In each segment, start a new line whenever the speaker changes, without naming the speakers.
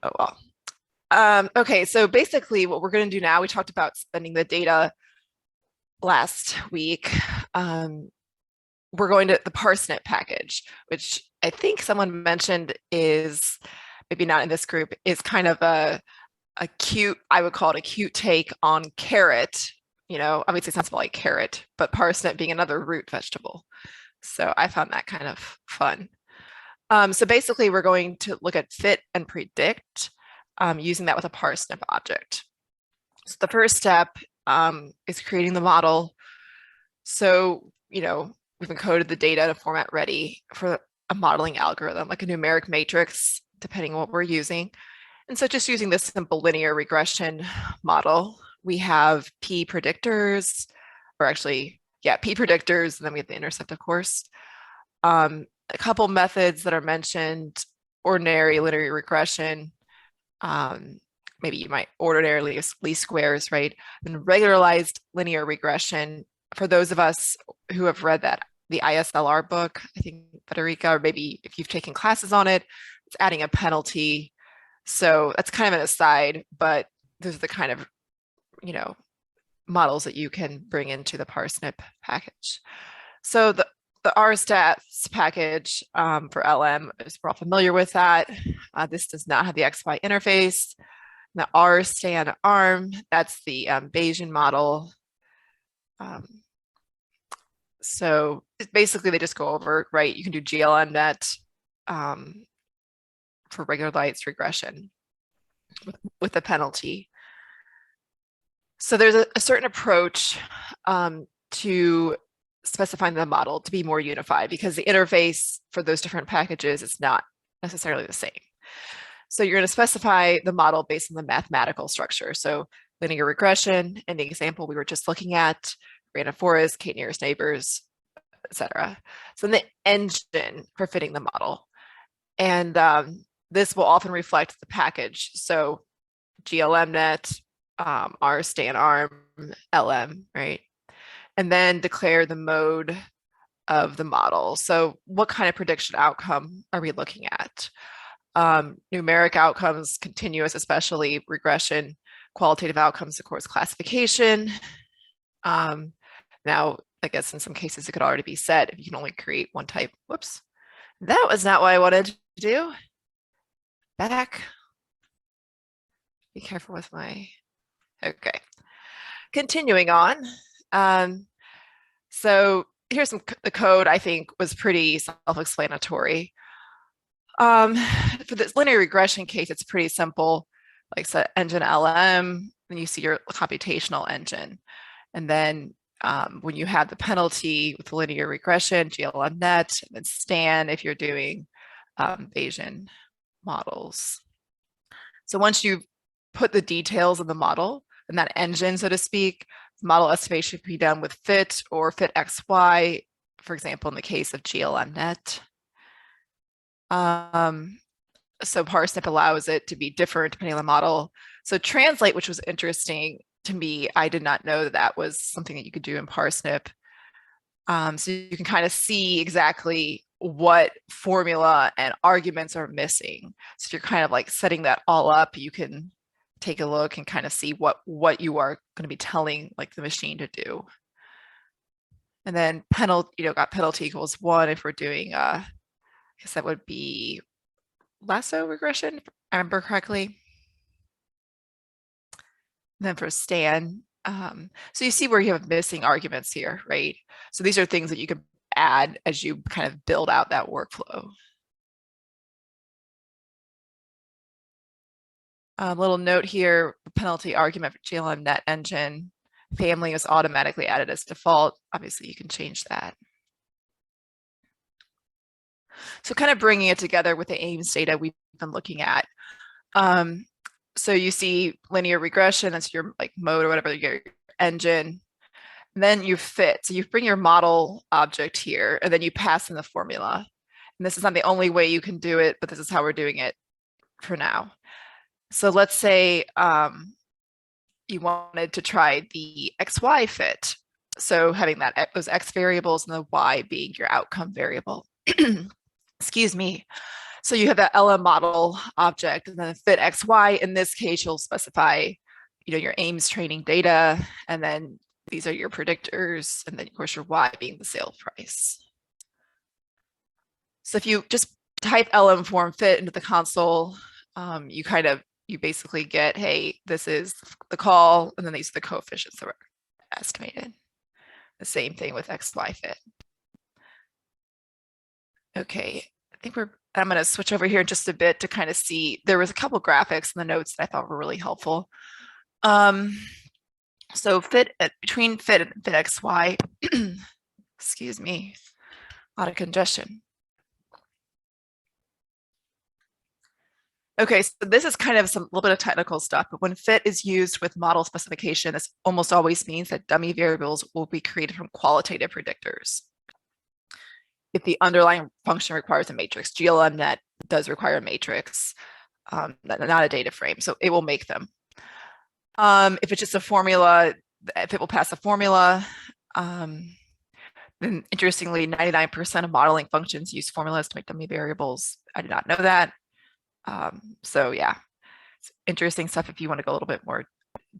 Oh, well. Okay, so basically what we're going to do now, we talked about spending the data last week. We're going to the Parsnip package, which I think someone mentioned is, maybe not in this group, is kind of a cute, I would call it a cute take on carrot. You know, obviously it sounds like carrot, but parsnip being another root vegetable. So I found that kind of fun. So basically we're going to look at fit and predict using that with a parsnip object. So the first step is creating the model. So, you know, we've encoded the data in a format ready for a modeling algorithm, like a numeric matrix, depending on what we're using. And so just using this simple linear regression model, we have P predictors, or actually, yeah, P predictors, and then we have the intercept, of course. A couple methods that are mentioned: ordinary linear regression, maybe you might ordinarily use least squares, right? And regularized linear regression, for those of us who have read the ISLR book, I think Federica, or maybe if you've taken classes on it, it's adding a penalty. So that's kind of an aside, but those are the kind of, you know, models that you can bring into the Parsnip package. So the R4DS package for LM, is we're all familiar with that. This does not have the XY interface. The R stand ARM, that's the Bayesian model. So basically they just go over, right? You can do GLMnet for regularized regression with a penalty. So there's a certain approach to specifying the model to be more unified, because the interface for those different packages is not necessarily the same. So you're going to specify the model based on the mathematical structure. So linear regression, in the example we were just looking at, random forest, k nearest neighbors, etc. So then the engine for fitting the model. And this will often reflect the package. So GLMnet, R stand ARM, LM, right? And then declare the mode of the model. So what kind of prediction outcome are we looking at? Numeric outcomes, continuous, especially regression, qualitative outcomes, of course, classification. Now, I guess in some cases it could already be set if you can only create one type. Whoops, that was not what I wanted to do. Back. Be careful with my, okay. Continuing on. So here's the code I think was pretty self-explanatory. For this linear regression case, it's pretty simple. Like set engine LM, then you see your computational engine. And then when you have the penalty with the linear regression, GLMnet, and then STAN if you're doing Bayesian models. So once you've put the details of the model and that engine, so to speak, the model estimation should be done with fit or fit XY, for example, in the case of GLMnet. So Parsnip allows it to be different depending on the model. So translate, which was interesting to me, I did not know that was something that you could do in Parsnip. So you can kind of see exactly what formula and arguments are missing. So if you're kind of like setting that all up, you can take a look and kind of see what you are going to be telling like the machine to do. And then penalty, got penalty equals 1 if we're doing, I guess that would be lasso regression, if I remember correctly. And then for STAN, so you see where you have missing arguments here, right? So these are things that you can add as you kind of build out that workflow. A little note here, penalty argument for GLMnet engine family is automatically added as default. Obviously, you can change that. So kind of bringing it together with the AIMS data we've been looking at. So you see linear regression, that's your like mode or whatever, your engine. And then you fit. So you bring your model object here, and then you pass in the formula. And this is not the only way you can do it, but this is how we're doing it for now. So let's say you wanted to try the XY fit. So having those X variables and the Y being your outcome variable. Excuse me. So you have that LM model object and then fit XY. In this case, you'll specify, your aims training data, and then these are your predictors, and then of course your Y being the sale price. So if you just type LM form fit into the console, you basically get, hey, this is the call, and then these are the coefficients that were estimated. The same thing with XY fit. Okay, I'm going to switch over here just a bit to kind of see, there was a couple graphics in the notes that I thought were really helpful. So between fit and fit XY, excuse me, a lot of congestion. Okay, so this is kind of a little bit of technical stuff, but when fit is used with model specification, this almost always means that dummy variables will be created from qualitative predictors. If the underlying function requires a matrix, GLMNet does require a matrix, not a data frame, so it will make them. If it's just a formula, if it will pass a formula, then interestingly, 99% of modeling functions use formulas to make dummy variables. I did not know that. So yeah, it's interesting stuff if you want to go a little bit more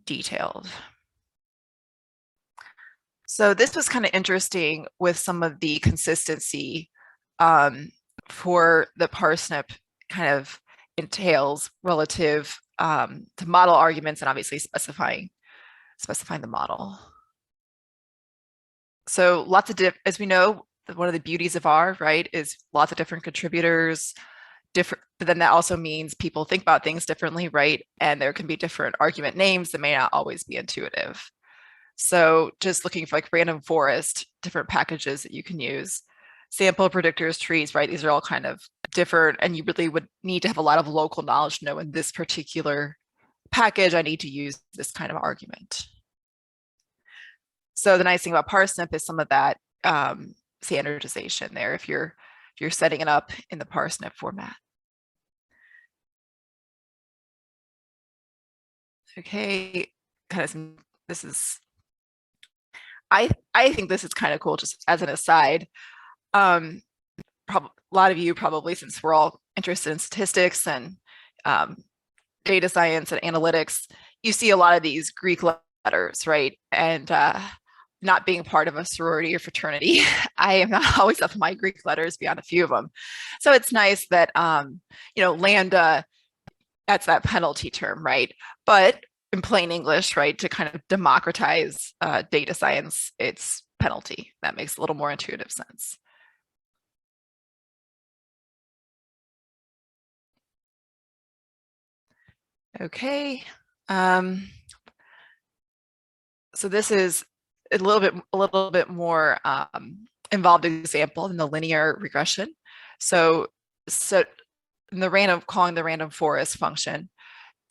detailed. So this was kind of interesting with some of the consistency for the Parsnip kind of entails relative to model arguments and obviously specifying the model. So lots of as we know, one of the beauties of R, right, is lots of different contributors, but then that also means people think about things differently, right? And there can be different argument names that may not always be intuitive. So just looking for like random forest, different packages that you can use, sample predictors, trees, right? These are all kind of different, and you really would need to have a lot of local knowledge to know in this particular package, I need to use this kind of argument. So the nice thing about Parsnip is some of that standardization there if you're setting it up in the Parsnip format. Okay, kind of this is, I think this is kind of cool just as an aside. A lot of you probably, since we're all interested in statistics and data science and analytics, you see a lot of these Greek letters, right? And not being part of a sorority or fraternity, I am not always up in my Greek letters beyond a few of them. So it's nice that, lambda, that's that penalty term, right? But in plain English, right, to kind of democratize data science, it's penalty. That makes a little more intuitive sense. Okay. So this is a little bit more involved example than the linear regression. So in the calling the random forest function,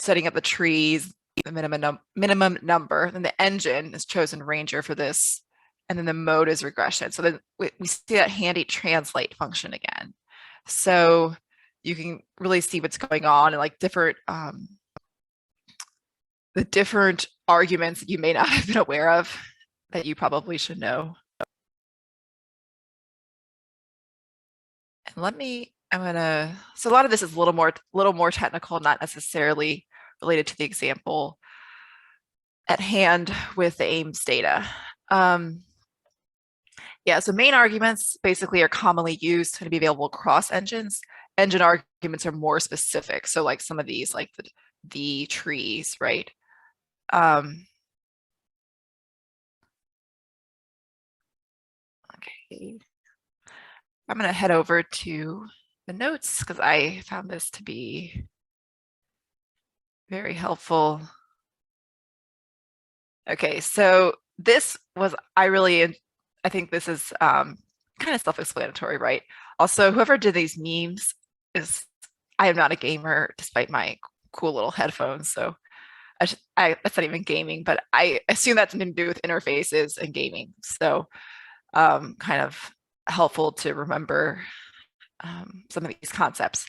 setting up the trees, the minimum number, then the engine is chosen ranger for this, and then the mode is regression. So then we see that handy translate function again. So you can really see what's going on and like different the different arguments that you may not have been aware of that you probably should know. And so a lot of this is a little more technical, not necessarily related to the example at hand with the aims data. Yeah, so main arguments basically are commonly used to be available across engines. Engine arguments are more specific. So like some of these, like the trees, right? Okay, I'm going to head over to the notes because I found this to be very helpful. Okay, so this was, I think this is kind of self-explanatory, right? Also, whoever did these memes I am not a gamer despite my cool little headphones. So that's not even gaming, but I assume that's something to do with interfaces and gaming. So kind of helpful to remember some of these concepts.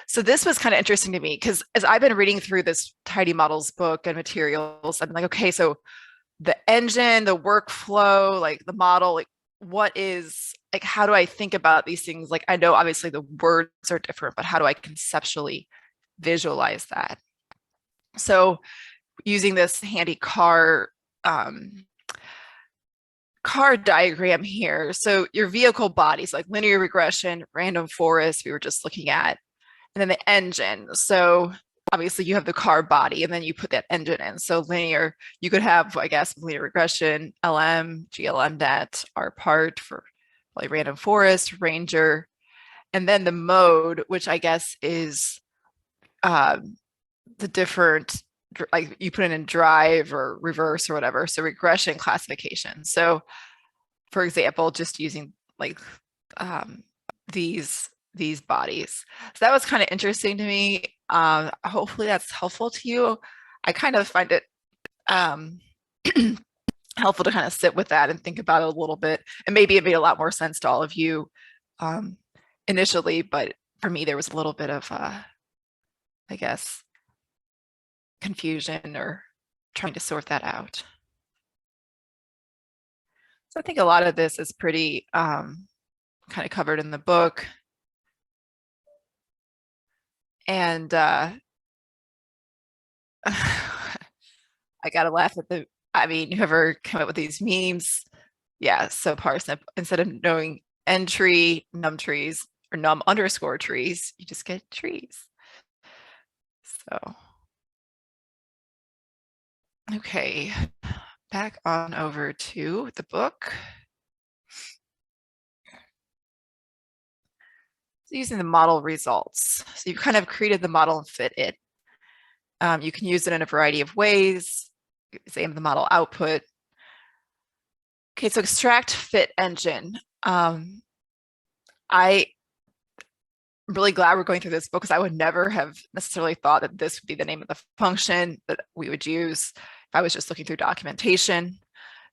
So this was kind of interesting to me because as I've been reading through this Tidy Models book and materials, I'm like, okay, so the engine, the workflow, like the model, like what is like, how do I think about these things? Like, I know obviously the words are different, but how do I conceptually visualize that? So using this handy car diagram here. So your vehicle bodies, like linear regression, random forest, we were just looking at, and then the engine. So obviously you have the car body and then you put that engine in. So linear, you could have, I guess, linear regression, LM, GLM net, R-part for like random forest, ranger, and then the mode, which I guess is the different, like you put in drive or reverse or whatever. So regression classification. So for example, just using like um, these bodies. So that was kind of interesting to me. Hopefully that's helpful to you. I kind of find it helpful to kind of sit with that and think about it a little bit. And maybe it made a lot more sense to all of you initially, but for me, there was a little bit of, I guess, confusion or trying to sort that out. So I think a lot of this is pretty kind of covered in the book. And I gotta laugh at whoever came up with these memes. Yeah, so Parsnip, instead of knowing entry, num trees, or num underscore trees, you just get trees. So, okay, back on over to the book. So using the model results. So you've kind of created the model and fit it. You can use it in a variety of ways. Same the model output. Okay, so extract fit engine. I'm really glad we're going through this book because I would never have necessarily thought that this would be the name of the function that we would use if I was just looking through documentation.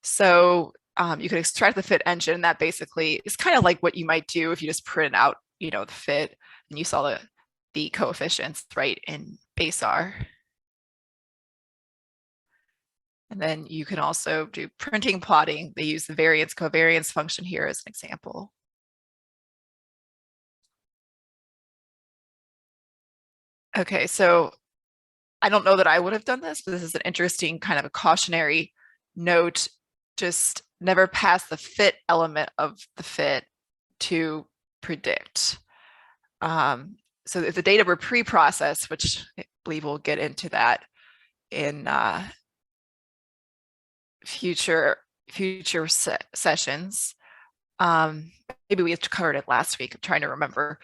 So you could extract the fit engine, and that basically is kind of like what you might do if you just print out, the fit and you saw the coefficients right in base R. And then you can also do printing plotting. They use the variance covariance function here as an example. Okay, so I don't know that I would have done this, but this is an interesting kind of a cautionary note. Just never pass the fit element of the fit to predict. So if the data were pre-processed, which I believe we'll get into that in future sessions. Maybe we covered it last week. I'm trying to remember.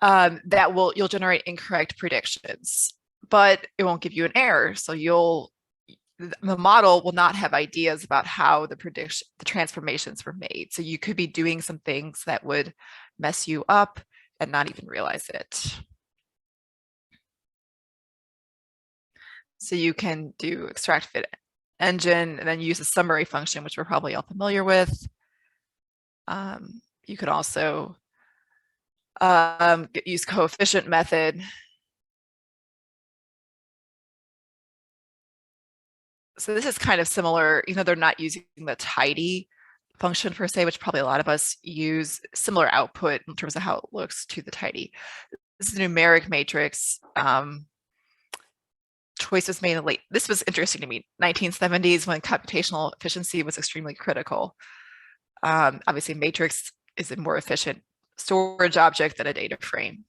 You'll generate incorrect predictions, but it won't give you an error. So the model will not have ideas about how the transformations were made. So you could be doing some things that would mess you up and not even realize it. So you can do extract fit engine and then use a summary function, which we're probably all familiar with. You could also use coefficient method. So this is kind of similar, even though they're not using the tidy function per se, which probably a lot of us use, similar output in terms of how it looks to the tidy. This is a numeric matrix. Choice was made in late. This was interesting to me, 1970s, when computational efficiency was extremely critical. Obviously, matrix is a more efficient storage object than a data frame.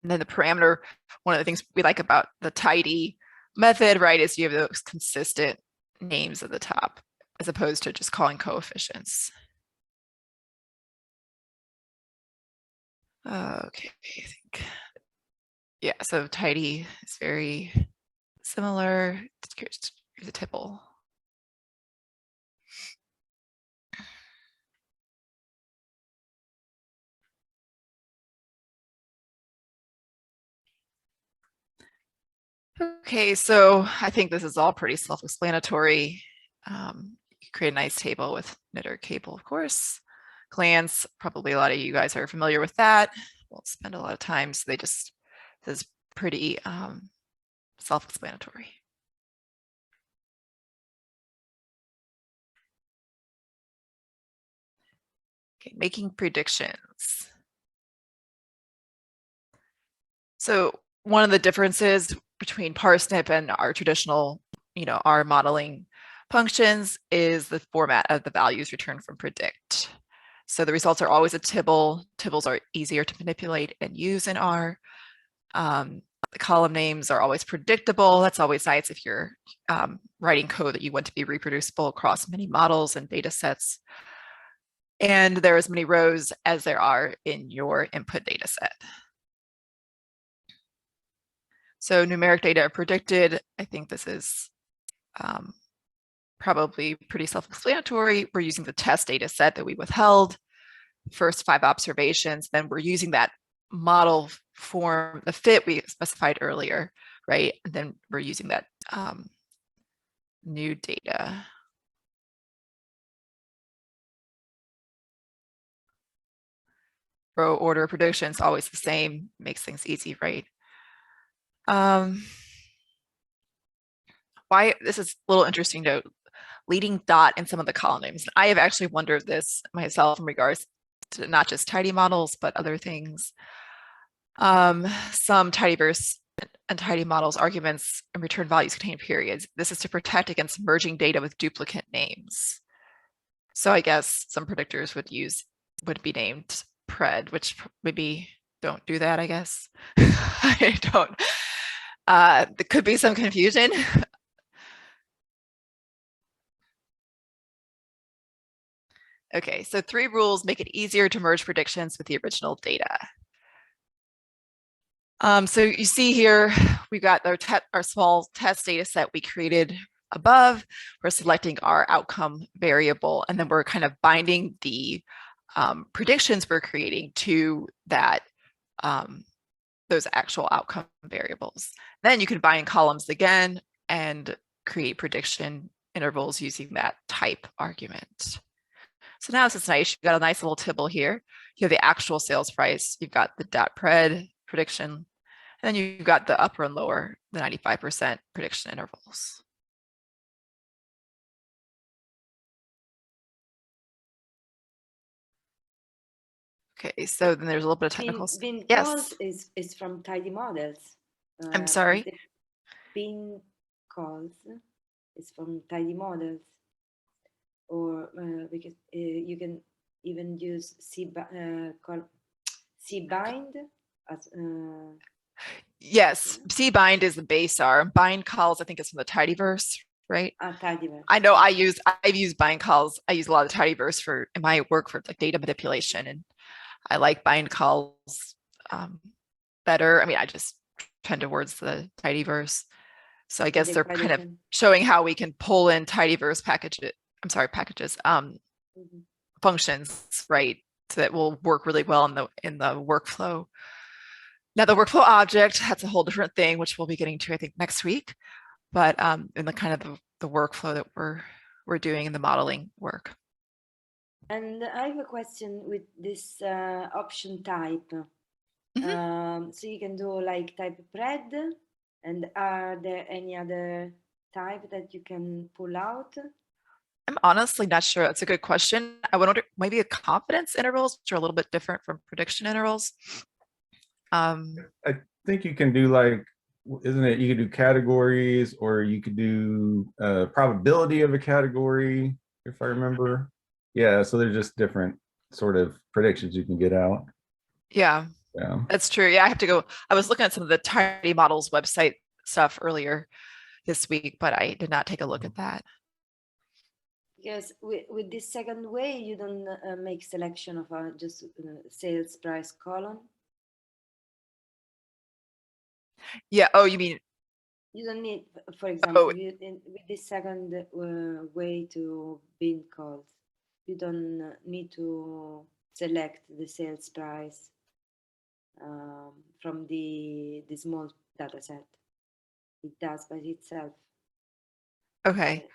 And then the parameter, one of the things we like about the tidy method, right, is you have those consistent names at the top, as opposed to just calling coefficients. Okay, I think, yeah, so tidy is very similar. Here's a tipple. Okay, so I think this is all pretty self-explanatory. You create a nice table with knitter cable, of course. Glance, probably a lot of you guys are familiar with that. Won't spend a lot of time, so this is pretty self-explanatory. Okay, making predictions. So one of the differences between Parsnip and our traditional, our modeling functions is the format of the values returned from predict. So the results are always a tibble. Tibbles are easier to manipulate and use in R. The column names are always predictable. That's always nice if you're writing code that you want to be reproducible across many models and data sets. And there are as many rows as there are in your input data set. So numeric data are predicted. I think this is probably pretty self-explanatory. We're using the test data set that we withheld, first 5 observations, then we're using that model form, the fit we specified earlier, right? And then we're using that new data. Row order prediction is always the same, makes things easy, right? Why this is a little interesting to leading dot in some of the column names. I have actually wondered this myself in regards to not just tidy models, but other things. Some tidyverse and tidy models arguments and return values contain periods. This is to protect against merging data with duplicate names. So I guess some predictors would be named pred, which maybe don't do that, I guess. I don't. There could be some confusion. Okay, so 3 rules make it easier to merge predictions with the original data. So you see here, we've got our small test data set we created above. We're selecting our outcome variable, and then we're kind of binding the predictions we're creating to that those actual outcome variables. Then you can bind columns again and create prediction intervals using that type argument. So now this is nice. You've got a nice little tibble here. You have the actual sales price. You've got the .pred prediction, and then you've got the upper and lower, the 95% prediction intervals. Okay, so then there's a little bit of technical.
Yes, is from tidy models.
I'm sorry.
Bin calls is from tidy models, or because you can even use cbind as.
Yes, cbind is the base R. Bind calls, I think, is from the tidyverse, right?
Tidyverse.
I know I've used bind calls. I use a lot of tidyverse in my work for like data manipulation, and I like bind calls better. I mean, I just tend towards the tidyverse. So I guess they're kind of showing how we can pull in tidyverse packages, functions, right? So that will work really well in the workflow. Now the workflow object, that's a whole different thing, which we'll be getting to, I think, next week. But in the kind of the workflow that we're doing in the modeling work.
And I have a question with this option type. So you can do like type pred, and are there any other type that you can pull out?
I'm honestly not sure. That's a good question. I wonder maybe a confidence intervals, which are a little bit different from prediction intervals.
I think you can do like, isn't it? You could do categories, or you could do probability of a category, if I remember. Yeah, so they're just different sort of predictions you can get out.
Yeah, that's true. Yeah, I have to go. I was looking at some of the tidy models website stuff earlier this week, but I did not take a look at that.
Yes, with this second way, you don't make selection of just sales price column.
Yeah. Oh, you mean?
You don't need, for example, with this second way to bin calls, you don't need to select the sales price from the small data set. It does by itself.
Okay.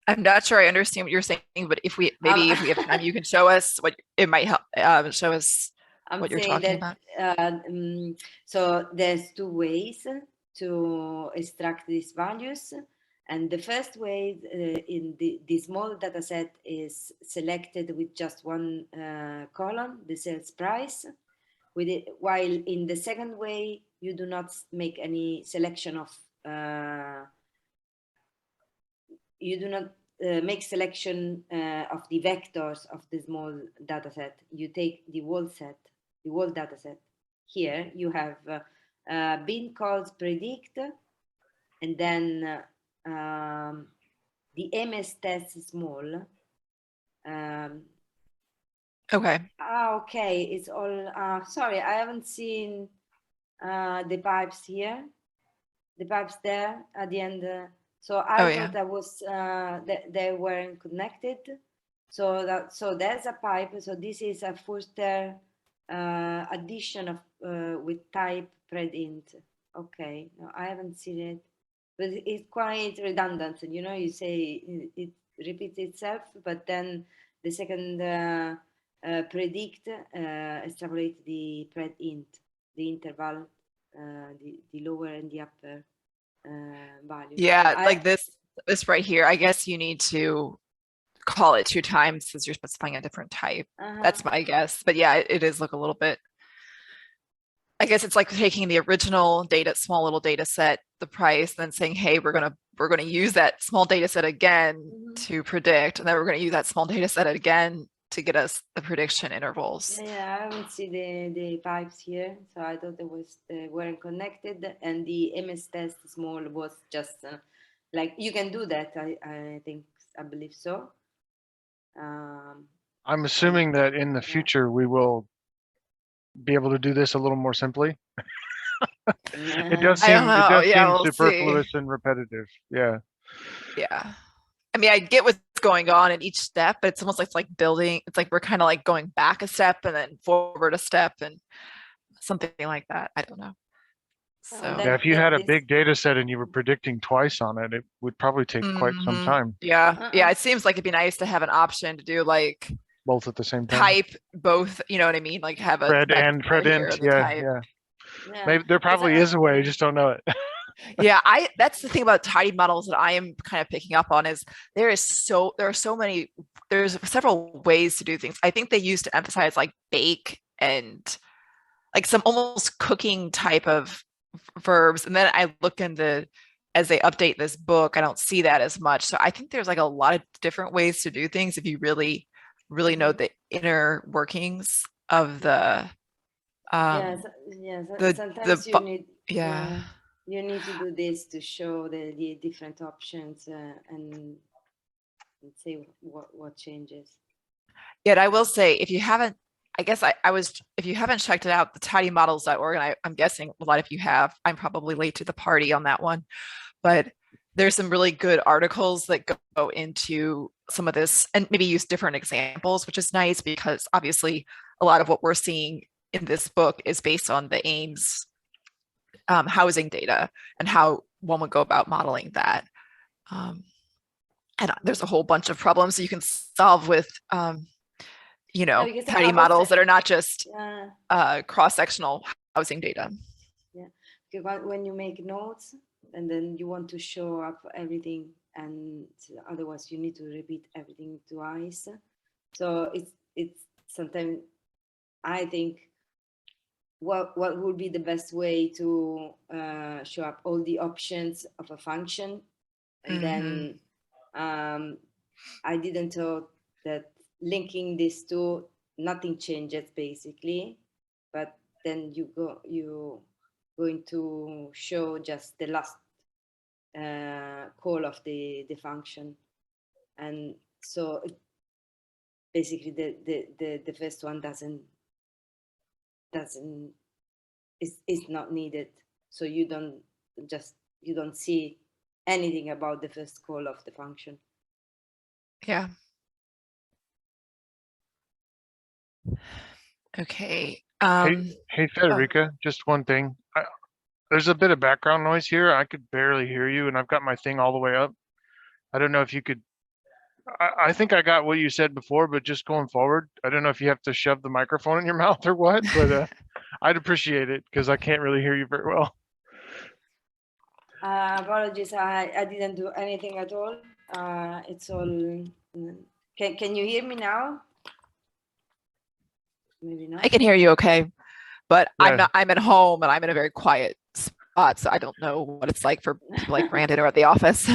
I'm not sure I understand what you're saying, but if we have time, you can show us what it might help. Show us what you're talking about.
So there's 2 ways to extract these values. And the first way in the small data set is selected with just one column, the sales price. With it, while in the second way, you do not make any selection of, you do not make selection of the vectors of the small data set. You take the whole set, the whole data set. Here you have bin calls predict, and then the MS test small.
Okay.
Okay, it's all, sorry, I haven't seen the pipes here, the pipes there at the end. So I thought that was, that they weren't connected. So there's a pipe. So this is a further addition of with type predint. Okay, no, I haven't seen it, but it's quite redundant. You know, you say it repeats itself, but then the second predict extrapolate the predint, the interval, the lower and the upper value.
Yeah, like this right here, I guess you need to call it 2 times because you're specifying a different type. That's my guess. But yeah, it is look a little bit, I guess it's like taking the original data, small little data set, the price, then saying, hey, we're gonna use that small data set again to predict, and then we're gonna use that small data set again to get us the prediction intervals.
Yeah, I haven't seen the pipes here, so I thought it was weren't connected, and the MS test small was just like, you can do that. I believe so.
I'm assuming that in the future we will be able to do this a little more simply. It does seem superfluous and repetitive. Yeah.
Yeah. I mean, I get what's going on in each step, but it's almost like building. It's like we're kind of like going back a step and then forward a step and something like that. I don't know. So
yeah, if you had a big data set and you were predicting twice on it, it would probably take quite some time.
Yeah. Yeah. It seems like it'd be nice to have an option to do like
both at the same time.
Type both, you know what I mean? Like have a
Fred and predint. Yeah. Maybe there probably is a way, you just don't know it.
Yeah, that's the thing about tidy models that I am kind of picking up on is there's several ways to do things. I think they used to emphasize like bake and like some almost cooking type of verbs. And then I look as they update this book, I don't see that as much. So I think there's like a lot of different ways to do things if you really know the inner workings of the
sometimes you need you need to do this to show the different options and say what changes.
Yet I will say, if you haven't, I guess if you haven't checked it out, the tidymodels.org, and I'm guessing a lot of you have, I'm probably late to the party on that one, but there's some really good articles that go into some of this and maybe use different examples, which is nice because obviously a lot of what we're seeing in this book is based on the Ames housing data and how one would go about modeling that. And there's a whole bunch of problems that you can solve with, tidy models that are not just cross-sectional housing data.
Yeah, because when you make notes and then you want to show up everything, and otherwise you need to repeat everything twice. So it's sometimes I think what would be the best way to show up all the options of a function, and then I didn't thought that linking these two, nothing changes basically, but then you going to show just the last call of the function, and so basically the first one is not needed, so you don't see anything about the first call of the function.
Yeah. Okay.
Hey Federica, just one thing. There's a bit of background noise here. I could barely hear you, and I've got my thing all the way up. I don't know if you could. I think I got what you said before, but just going forward, I don't know if you have to shove the microphone in your mouth or what, but I'd appreciate it because I can't really hear you very well.
Apologies, I didn't do anything at all. It's all. Can you hear me now? Maybe not.
I can hear you okay, but
Yeah.
I'm at home and I'm in a very quiet spot, so I don't know what it's like for people like Brandon or at the office.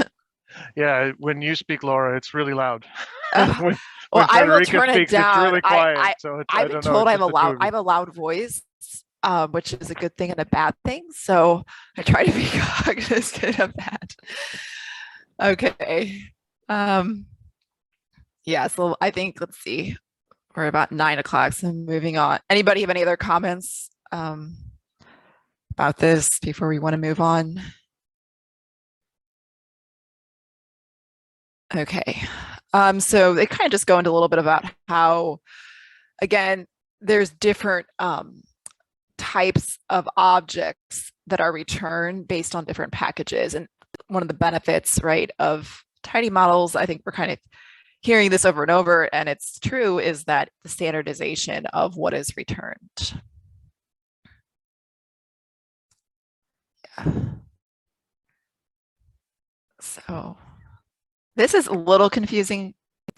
Yeah, when you speak, Laura, it's really loud.
Well,
when
I will
Frederica
turn it
speaks, it's
down.
really quiet. So I
I've been
don't know.
told
It's
I
just
have a loud voice, which is a good thing and a bad thing. So I try to be cognizant of that. Okay. Yeah, so I think, let's see, we're about 9 o'clock, so moving on. Anybody have any other comments about this before we want to move on? Okay, so they kind of just go into a little bit about how, again, there's different types of objects that are returned based on different packages. And one of the benefits, right, of tidy models, I think we're kind of hearing this over and over, and it's true, is that the standardization of what is returned. Yeah. So this is a little confusing.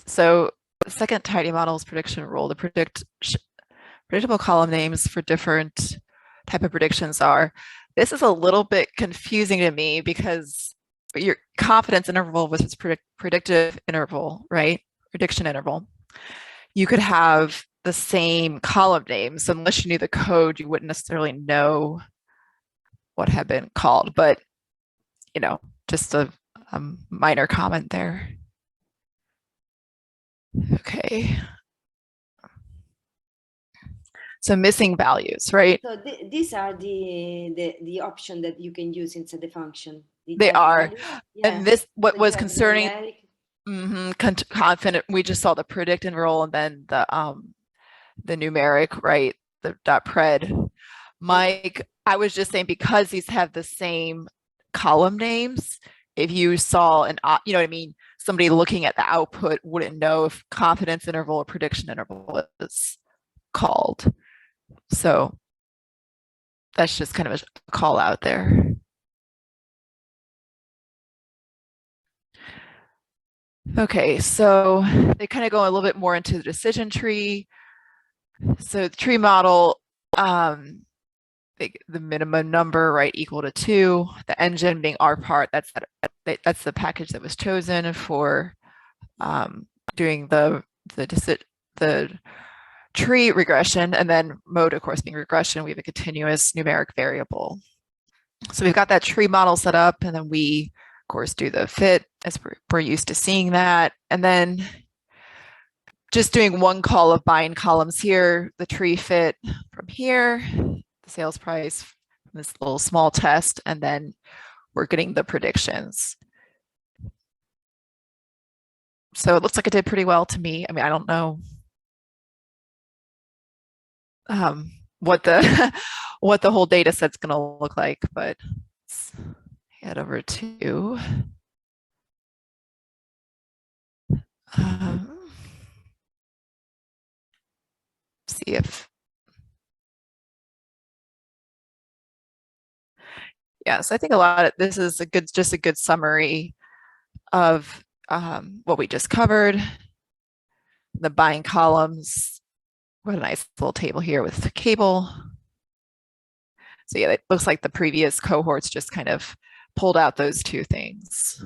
So the second tidy model's prediction rule, the predictable column names for different type of predictions are, this is a little bit confusing to me because your confidence interval was its predictive interval, right? Prediction interval. You could have the same column names. So unless you knew the code, you wouldn't necessarily know what had been called, but just a minor comment there. Okay. So missing values, right?
So these are the option that you can use inside the function.
They are.
Yeah.
And this, what
So
was concerning, confident, we just saw the predict and roll and then the numeric, right? The .pred. Mike, I was just saying, because these have the same column names, if you saw you know what I mean, somebody looking at the output wouldn't know if confidence interval or prediction interval is called. So that's just kind of a call out there. Okay, so they kind of go a little bit more into the decision tree. So the tree model, the minimum number, right, equal to 2. The engine being our part, that's the package that was chosen for doing the tree regression, and then mode, of course, being regression. We have a continuous numeric variable. So we've got that tree model set up, and then we, of course, do the fit as we're used to seeing that. And then just doing one call of bind columns here, the tree fit from here, the sales price from this little small test, and then we're getting the predictions. So it looks like it did pretty well to me. I mean, I don't know what the what the whole data set's going to look like, but let's head over to see if yes, I think a lot of this is just a good summary of what we just covered. The buying columns. What a nice little table here with the cable. So yeah, it looks like the previous cohorts just kind of pulled out those two things.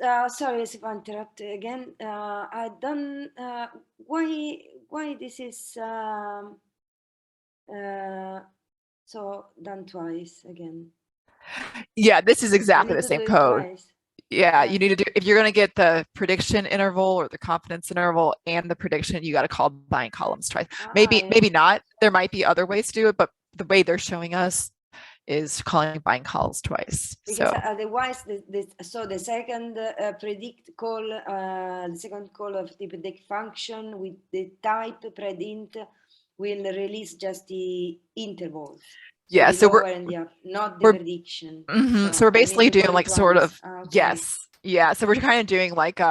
Sorry if I interrupt again. I don't. Why this is so done twice again?
Yeah, this is exactly the same code.
Twice.
Yeah, you need to do, if you're going to get the prediction interval or the confidence interval and the prediction, you got to call buying columns twice. Maybe not. There might be other ways to do it, but the way they're showing us is calling buying calls twice.
Because
so
otherwise, the second predict call, the second call of the predict function with the type predint will release just the intervals.
Yeah, so we're
not the prediction.
So we're basically doing like sort of yes, yeah. So we're kind of doing like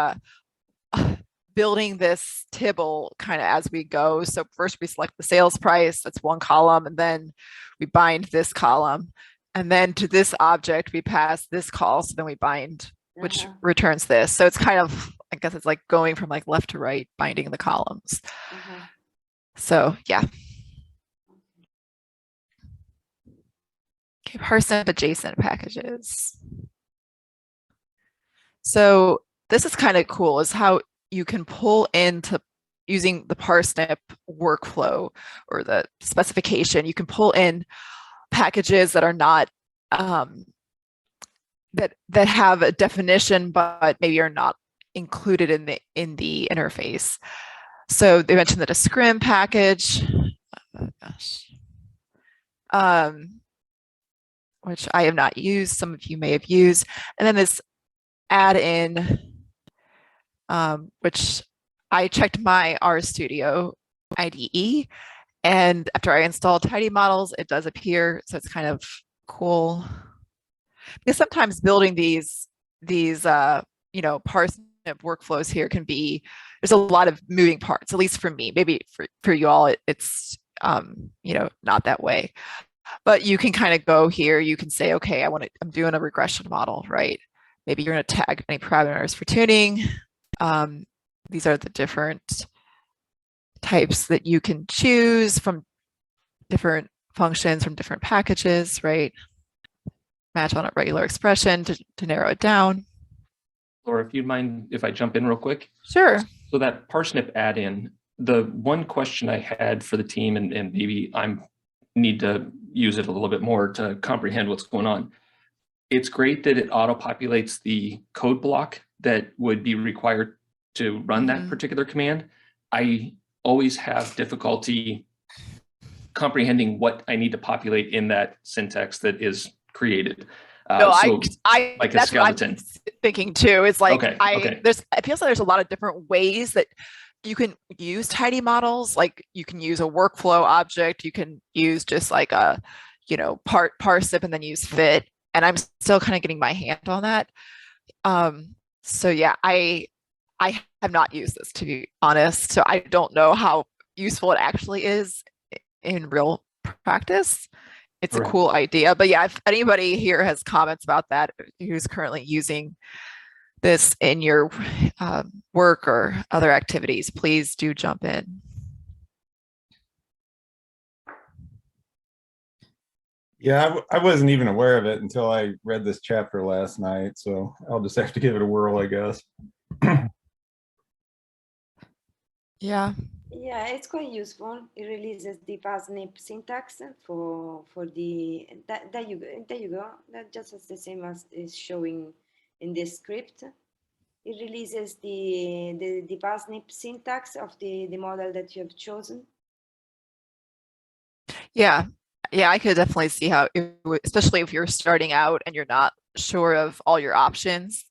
building this tibble kind of as we go. So first we select the sales price, that's one column, and then we bind this column, And then to this object, we pass this call. So then we bind, which
Uh-huh.
returns this. So it's kind of, I guess it's like going from like left to right, binding the columns.
Uh-huh.
So yeah. Okay, Parsnip adjacent packages. So this is kind of cool, is how you can pull into using the Parsnip workflow or the specification. You can pull in packages that are not that have a definition, but maybe are not included in the interface. So they mentioned the scrim package, oh gosh, which I have not used. Some of you may have used, and then this add-in, which I checked my RStudio IDE, and after I installed Tidy Models, it does appear. So it's kind of cool. Because sometimes building these Parsnip workflows here can be, there's a lot of moving parts, at least for me. Maybe for you all, it's not that way. But you can kind of go here. You can say, okay, I'm doing a regression model, right? Maybe you're going to tag any parameters for tuning. These are the different types that you can choose from different functions from different packages, right? Match on a regular expression to narrow it down.
Laura, if you'd mind if I jump in real quick.
Sure.
So that Parsnip add-in, the one question I had for the team, and maybe I need to use it a little bit more to comprehend what's going on. It's great that it auto-populates the code block that would be required to run that particular command. I always have difficulty comprehending what I need to populate in that syntax that is created.
No,
so
I
like a
that's
skeleton.
what I'm thinking too. It's like
Okay,
it feels like there's a lot of different ways that you can use tidy models. Like you can use a workflow object, you can use just like a parsnip and then use fit. And I'm still kind of getting my hand on that. So yeah, I have not used this, to be honest. So I don't know how useful it actually is in real practice. It's a cool idea, but yeah, if anybody here has comments about that, who's currently using this in your work or other activities, please do jump in.
Yeah, I wasn't even aware of it until I read this chapter last night, so I'll just have to give it a whirl, I guess.
Yeah.
Yeah, it's quite useful. It releases the parsnip syntax for the there you go. That just is the same as is showing in this script. It releases the parsnip syntax of the model that you have chosen.
Yeah, I could definitely see how, especially if you're starting out and you're not sure of all your options,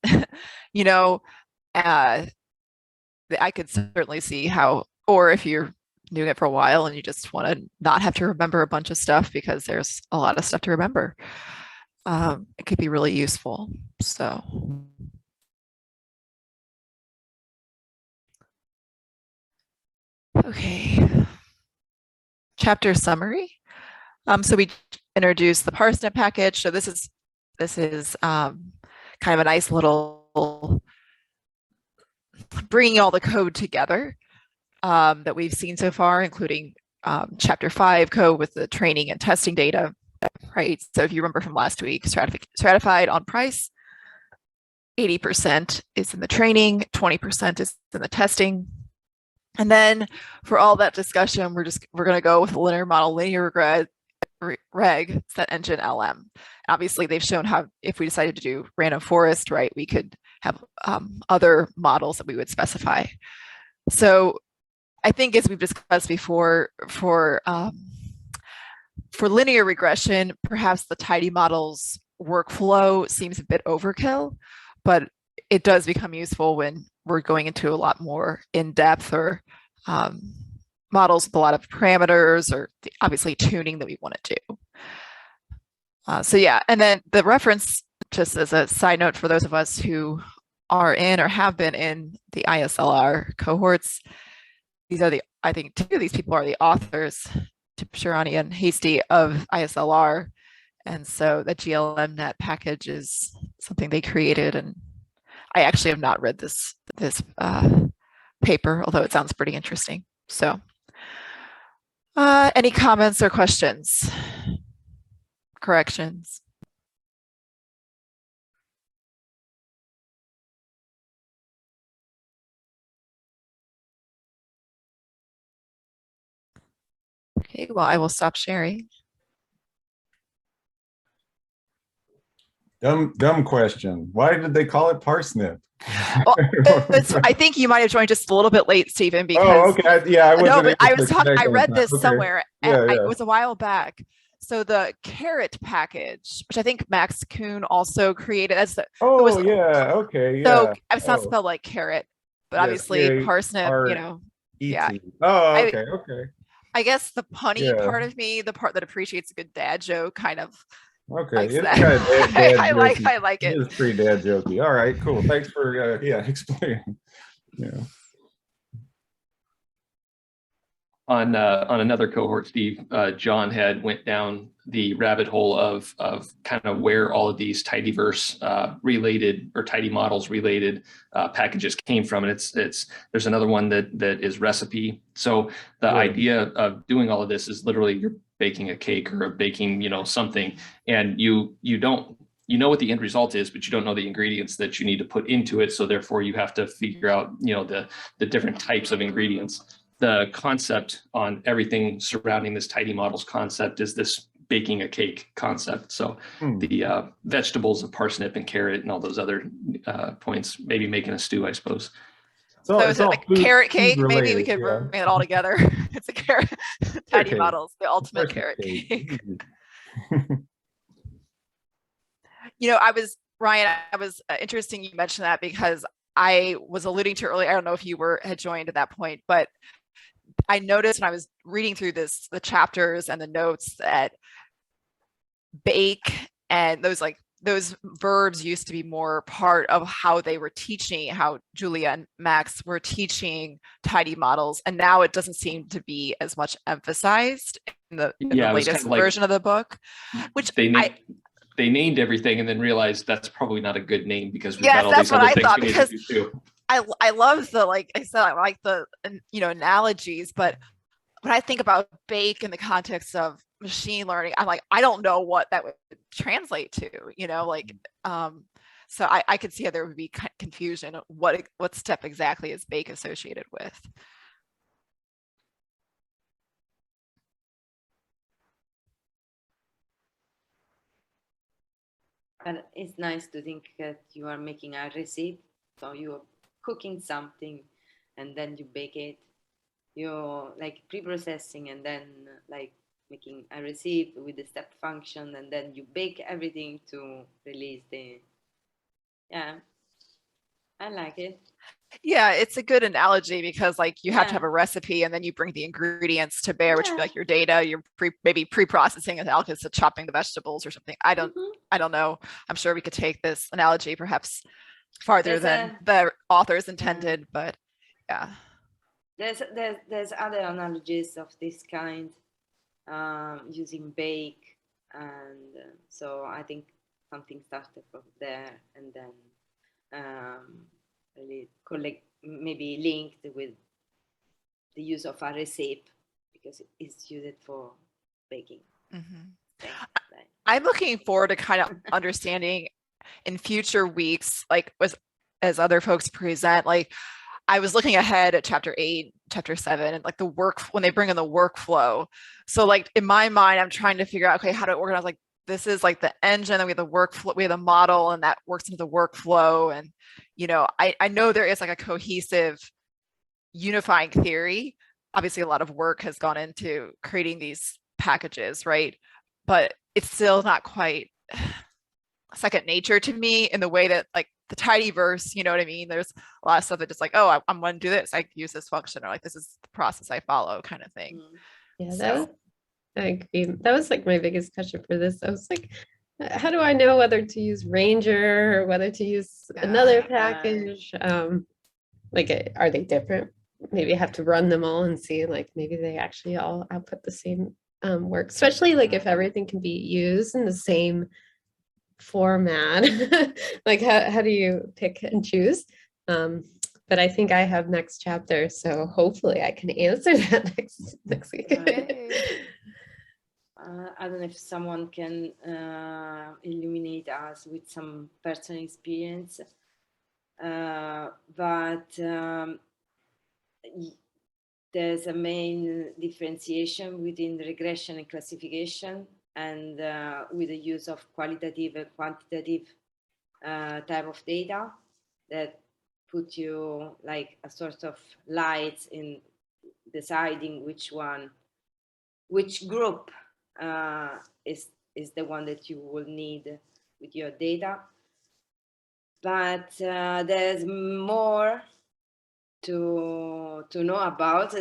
I could certainly see how. Or if you're doing it for a while and you just want to not have to remember a bunch of stuff because there's a lot of stuff to remember, it could be really useful. So. Okay. Chapter summary. So we introduced the Parsnip package. So this is kind of a nice little bringing all the code together that we've seen so far, including chapter 5 code with the training and testing data, right? So if you remember from last week, stratified on price, 80% is in the training, 20% is in the testing. And then for all that discussion, we're going to go with the linear model, linear reg, set engine LM. Obviously, they've shown how if we decided to do random forest, right, we could have other models that we would specify. So I think, as we've discussed before, for linear regression, perhaps the tidy models workflow seems a bit overkill, but it does become useful when we're going into a lot more in-depth or models with a lot of parameters or obviously tuning that we want to do. So yeah, and then the reference, just as a side note for those of us who are in or have been in the ISLR cohorts, these are I think two of these people are the authors, Tip Shirani and Hasty, of ISLR. And so the GLMnet package is something they created, and I actually have not read this paper, although it sounds pretty interesting. So any comments or questions? Corrections? Okay, well, I will stop sharing.
Dumb question. Why did they call it Parsnip?
Well, I think you might have joined just a little bit late, Stephen, because
oh, okay. Yeah, I wasn't.
No, but I was talking. I read this
okay.
somewhere, and
Yeah, yeah.
it was a while back. So the Carrot package, which I think Max Kuhn also created, as the
yeah, okay,
so
yeah.
it's not spelled like carrot, but
Yes,
obviously parsnip. You know, yeah.
Oh, okay, okay.
I guess the punny
Yeah.
part of me, the part that appreciates a good dad joke, kind of.
Okay,
Likes
it's
that.
kind of dad
I like it.
It's pretty dad jokey. All right, cool. Thanks for yeah explaining. Yeah.
On another cohort, Steve, John had went down the rabbit hole of kind of where all of these tidyverse related or tidy models related packages came from, and there's another one that is recipe. So the idea of doing all of this is literally you're baking a cake or baking something, and you know what the end result is, but you don't know the ingredients that you need to put into it. So therefore, you have to figure out the different types of ingredients. The concept on everything surrounding this tidy models concept is this baking a cake concept. So the vegetables of parsnip and carrot and all those other points, maybe making a stew, I suppose.
So is it like carrot cake?
related,
Maybe we could bring it all together. It's a carrot tidy models, the ultimate carrot cake. Ryan, I was interesting you mentioned that, because I was alluding to earlier, I don't know if you had joined at that point, but I noticed when I was reading through the chapters and the notes, that bake and those verbs used to be more part of how they were teaching, how Julia and Max were teaching tidy models. And now it doesn't seem to be as much emphasized in the latest version of the book, which
they named everything and then realized that's probably not a good name, because we've got all these other things we need to do too.
I love the, like I said, I like the analogies, but when I think about bake in the context of machine learning, I'm like, I don't know what that would translate to, so I could see how there would be confusion. What step exactly is bake associated with?
But it's nice to think that you are making a recipe, so you're cooking something and then you bake it. You're like pre-processing and then like making a recipe with the step function, and then you bake everything to release I like it.
Yeah, it's a good analogy, because like you have to have a recipe and then you bring the ingredients to bear, which would be like your data. You're maybe pre-processing analogous to chopping the vegetables or something. I don't know. I'm sure we could take this analogy perhaps farther than the authors intended, but yeah.
There's other analogies of this kind using bake, and so I think something started from there, and then really maybe linked with the use of a recipe, because it's used for baking.
I'm looking forward to kind of understanding in future weeks, like as other folks present, like I was looking ahead at chapter 8, chapter 7, and like the work when they bring in the workflow. So like in my mind, I'm trying to figure out, okay, how to organize, like this is like the engine, and we have the workflow, we have the model, and that works into the workflow. And I know there is like a cohesive unifying theory. Obviously a lot of work has gone into creating these packages, right? But it's still not quite second nature to me in the way that like the tidyverse, you know what I mean? There's a lot of stuff that just like, oh, I'm going to do this. I use this function, or like, this is the process I follow, kind of thing.
Yeah, I agree. That was like my biggest question for this. I was like, how do I know whether to use Ranger or whether to use another package? Like, are they different? Maybe I have to run them all and see, like, maybe they actually all output the same work, especially like if everything can be used in the same format. Like how do you pick and choose? But I think I have next chapter, so hopefully I can answer that next week.
I don't know if someone can illuminate us with some personal experience, but there's a main differentiation within regression and classification, and with the use of qualitative and quantitative type of data that put you like a sort of light in deciding which group is the one that you will need with your data. But there's more to know about.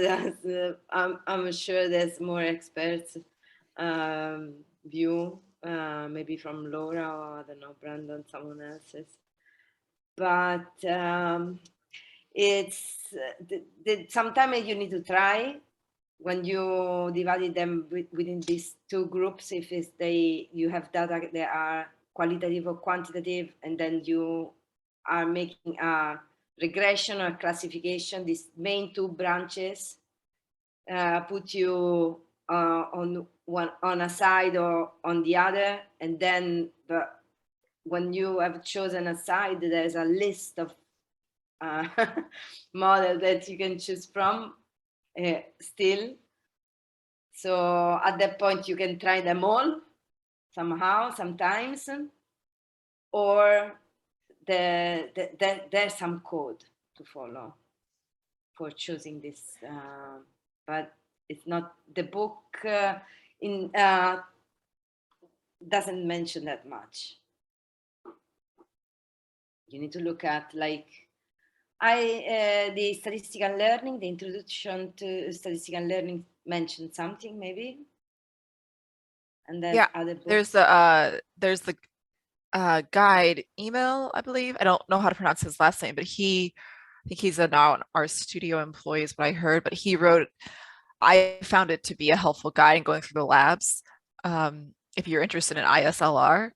I'm sure there's more experts view, maybe from Laura or I don't know, Brandon, someone else's. But it's sometimes you need to try when you divided them within these two groups. If you have data that are qualitative or quantitative, and then you are making a regression or classification, these main two branches put you on a side or on the other, and then when you have chosen a side, there's a list of models that you can choose from still. So at that point, you can try them all somehow, sometimes, or there's some code to follow for choosing this, but it's not the book doesn't mention that much. You need to look at like the statistical learning, the introduction to statistical learning mentioned something maybe, and then other books.
There's the guide email, I believe. I don't know how to pronounce his last name, but I think he's now an RStudio employee is what I heard, but he wrote, I found it to be a helpful guide in going through the labs. If you're interested in ISLR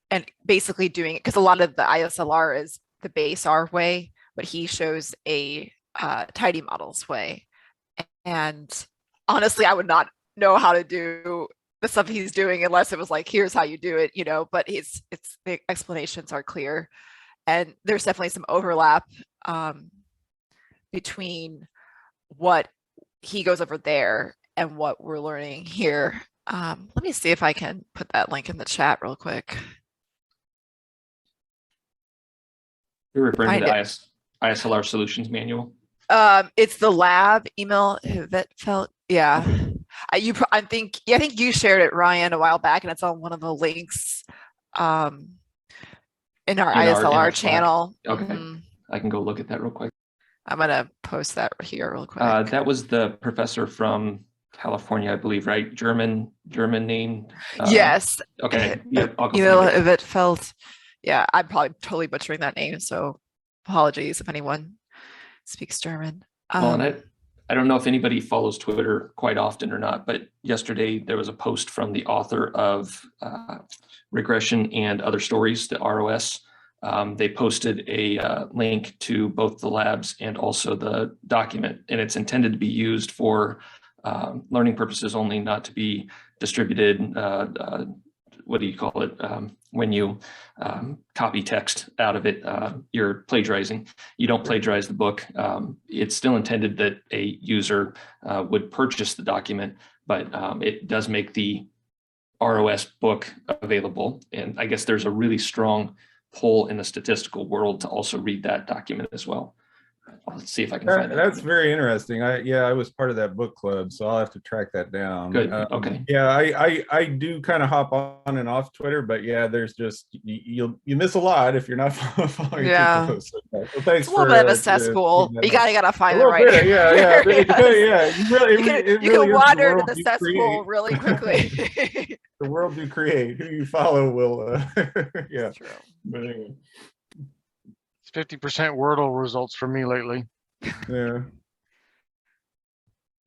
and basically doing it, because a lot of the ISLR is the base R way, but he shows a tidy models way. And honestly, I would not know how to do the stuff he's doing unless it was like, here's how you do it, you know, but the explanations are clear. And there's definitely some overlap between what he goes over there and what we're learning here. Let me see if I can put that link in the chat real quick.
You're referring to the ISLR Solutions Manual?
It's the lab email that felt, yeah. I think you shared it, Ryan, a while back, and it's on one of the links in our ISLR channel.
Okay, I can go look at that real quick.
I'm gonna post that here real quick.
That was the professor from California, I believe, right? German name.
Yes.
Okay. Yep.
If it felt, yeah, I'm probably totally butchering that name, so apologies if anyone speaks German.
Well, and I don't know if anybody follows Twitter quite often or not, but yesterday there was a post from the author of Regression and Other Stories, the ROS. They posted a link to both the labs and also the document, and it's intended to be used for learning purposes only, not to be distributed. What do you call it? When you copy text out of it, you're plagiarizing. You don't plagiarize the book. It's still intended that a user would purchase the document, but it does make the ROS book available. And I guess there's a really strong pull in the statistical world to also read that document as well. Let's see if I can find that.
That's very interesting. I was part of that book club, so I'll have to track that down.
Good. Okay.
Yeah, I do kind of hop on and off Twitter, but yeah, there's just you miss a lot if you're not following people. So thanks.
It's a little bit of a cesspool. You gotta find the right.
Bit, yeah. You
can wander into the cesspool really quickly.
The world you create, who you follow will. Yeah.
True.
But anyway.
50% Wordle results for me lately.
Yeah.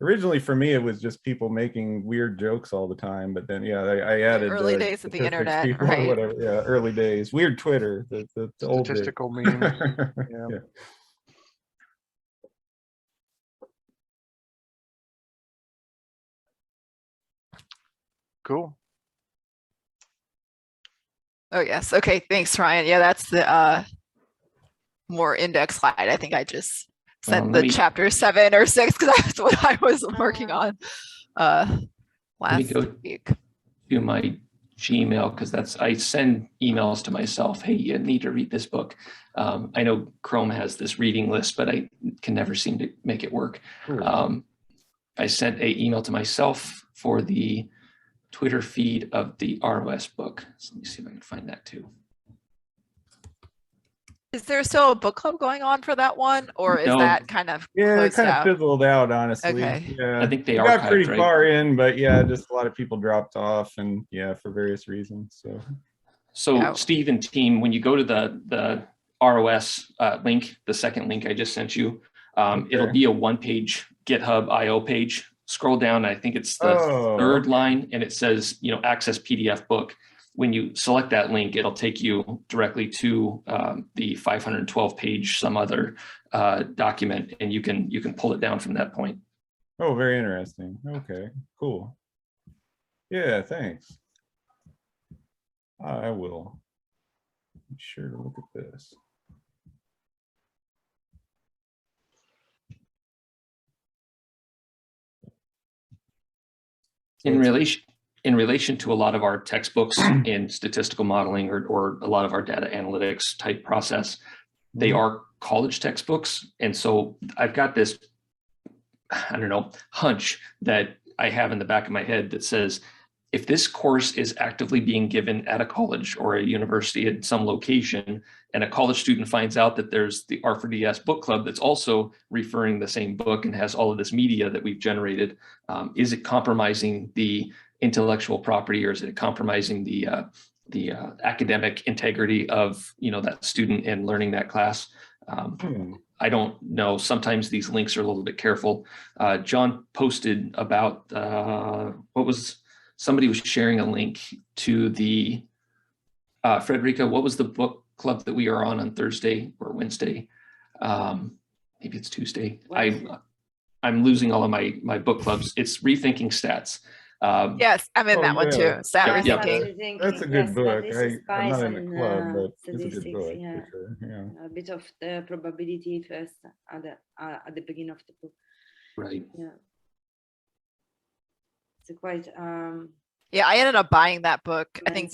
Originally for me, it was just people making weird jokes all the time, but then yeah, I added
Early days of the
statistics
internet,
people or
right?
whatever. Yeah, early days. Weird Twitter, the old days.
Statistical memes. Yeah.
Yeah.
Cool.
Oh yes. Okay. Thanks, Ryan. Yeah, that's the more index slide. I think I just sent the chapter 7 or 6 because that's what I was working on last week.
To my Gmail, because I send emails to myself. Hey, you need to read this book. I know Chrome has this reading list, but I can never seem to make it work.
Cool.
I sent an email to myself for the Twitter feed of the ROS book. So let me see if I can find that too.
Is there still a book club going on for that one, or is that kind of
it kind
out?
of fizzled out, honestly.
Okay.
Yeah,
I think they
got pretty
right?
far in, but yeah, just a lot of people dropped off, and yeah, for various reasons. So
Yeah.
Steve and team, when you go to the ROS link, the second link I just sent you, it'll be a one-page GitHub IO page. Scroll down, I think it's the third line, and it says, access PDF book. When you select that link, it'll take you directly to the 512-page some other document, and you can pull it down from that point.
Oh, very interesting. Okay, cool. Yeah, thanks. I will be sure to look at this.
In relation to a lot of our textbooks in statistical modeling or a lot of our data analytics type process, they are college textbooks. And so I've got this, I don't know, hunch that I have in the back of my head that says, if this course is actively being given at a college or a university at some location, and a college student finds out that there's the R4DS Book Club that's also referring the same book and has all of this media that we've generated, is it compromising the intellectual property, or is it compromising the academic integrity of that student and learning that class? I don't know. Sometimes these links are a little bit careful. John posted about somebody was sharing a link to the Frederica. What was the book club that we are on Thursday or Wednesday? Maybe it's Tuesday. I'm losing all of my book clubs. It's Rethinking Stats.
Yes, I'm in that one too. Stat Rethinking.
That's a good book. I'm not in the club, but
statistics,
it's a good book. For sure.
Yeah. A bit of the probability first at the beginning of the book.
Right.
Yeah. It's quite
yeah, I ended up buying that book. I think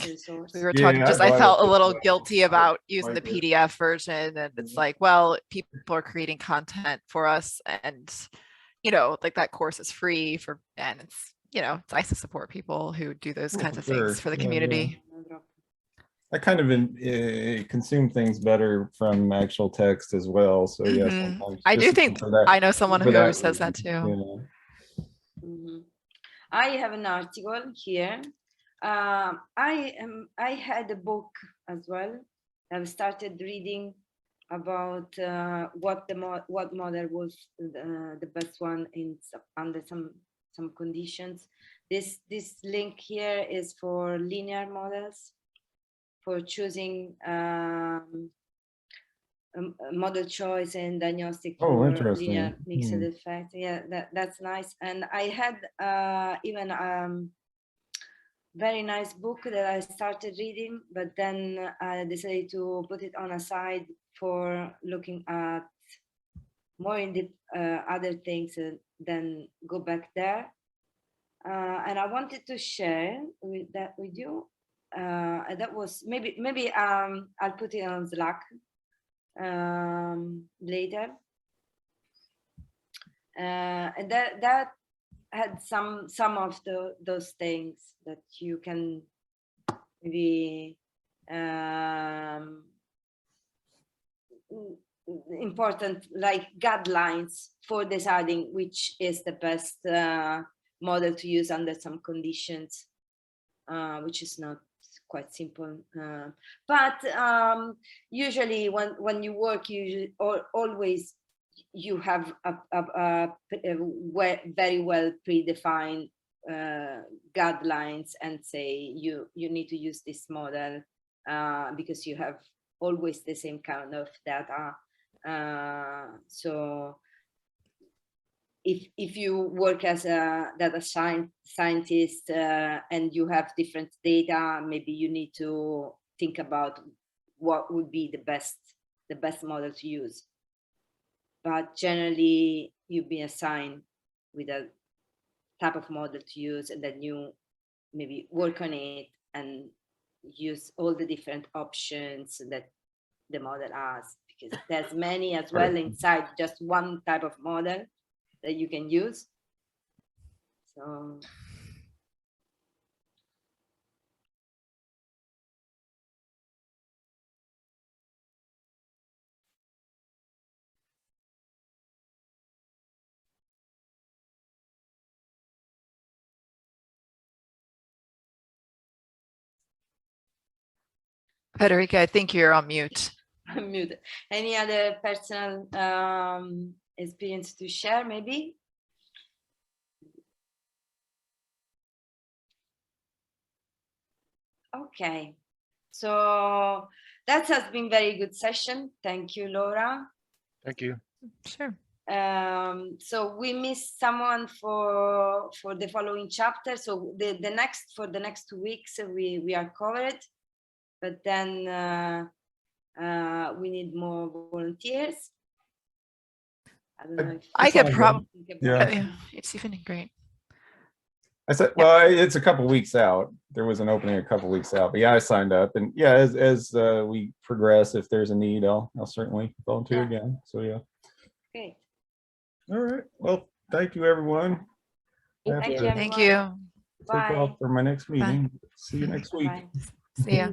we were talking, I felt a little guilty about using the PDF version, and it's like, well, people are creating content for us, and like that course is free and it's it's nice to support people who do those kinds of things for the community.
I kind of consume things better from actual text as well. So yeah, sometimes
I do think I know someone who says that too.
I have an article here. I had a book as well. I've started reading about what model was the best one under some conditions. This link here is for linear models, for choosing model choice and diagnostic for linear mixed effect. Yeah, that's nice. And I had even very nice book that I started reading, but then I decided to put it on a side for looking at more in the other things, then go back there. And I wanted to share with you. That was maybe I'll put it on Slack later. And that had some of those things that you can maybe important, like guidelines for deciding which is the best model to use under some conditions, which is not quite simple. But usually when you work, you always you have a very well predefined guidelines and say you need to use this model because you have always the same kind of data. So if you work as a data scientist and you have different data, maybe you need to think about what would be the best model to use. But generally, you've been assigned with a type of model to use, and then you maybe work on it and use all the different options that the model has, because there's many as well inside just one type of model that you can use. So
Federica, I think you're on mute.
I'm muted. Any other personal experience to share, maybe? Okay, so that has been very good session. Thank you, Laura.
Thank you.
Sure.
So we missed someone for the following chapter. So the next 2 weeks we are covered, but then we need more volunteers. I don't know if
I could
signed
probably.
Yeah.
It's even great.
I said, well, it's a couple weeks out. There was an opening a couple weeks out, but yeah, I signed up, and yeah, as we progress, if there's a need, I'll certainly volunteer again. So yeah.
great.
All right. Well, thank you, everyone.
Thank you.
Thank you.
Take off for my next meeting. See you next week.
Bye.
See ya.